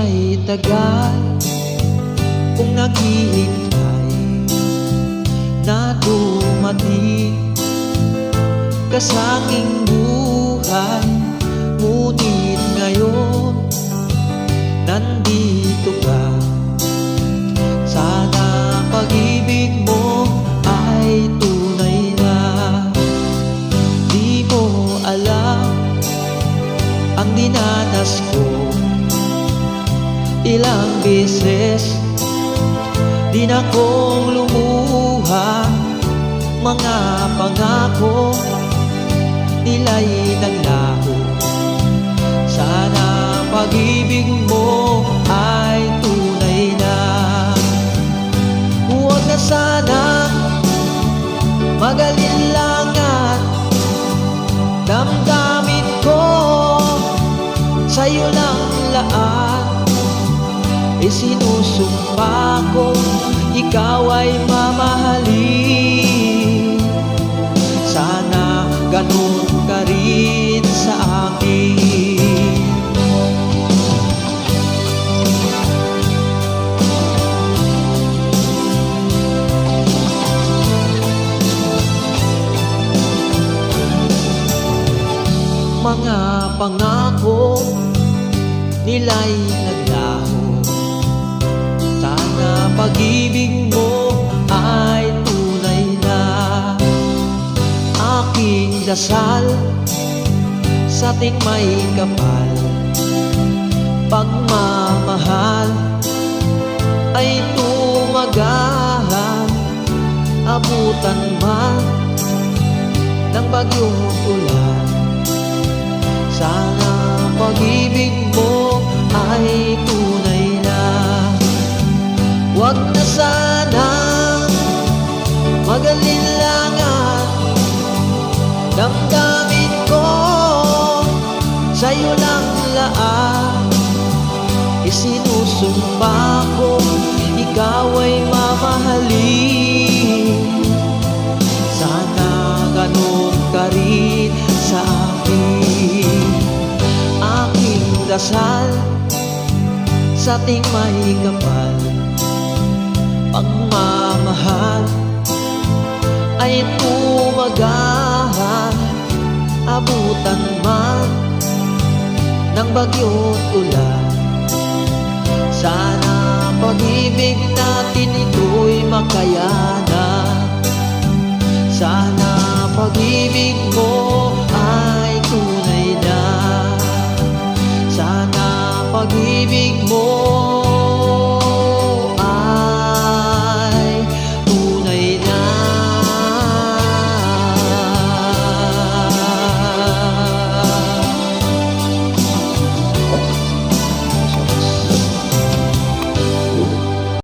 may tagal kung naghihintay na dumating ka sa aking buhay. Ngunit ngayon nandito ka. Sana pag-ibig mo ay tunay na. Di mo alam ang dinanas ko. Ilang beses din akong lumuha. Mga pangako nila'y naglaho. Sana pag-ibig mo ay tunay na. Huwag na sana mag-alilangan. Damdamin ko sa'yo lang lahat. Isinusumpa ko ikaw ay mamahalin. Sana ganun ka rin sa akin. Mga pangako nila'y naglaho. Sana pag-ibig mo ay tunay na. Aking dasal sa ating may kapal, pagmamahal ay tumagahan. Abutan man ng bagyong ulan. Sana pag-ibig mo ay tunay na. Huwag na sana mag-alilangan. Damdamin ko sa'yo lang lahat. Isinusumpa ko ikaw ay mamahalin. Sana ganun ka rin sa akin. Aking dasal sa ating may kapal, pagmamahal ay tumagahan. Abutan man ng bagyo't ulan. Sana pag-ibig natin ito'y makayanan.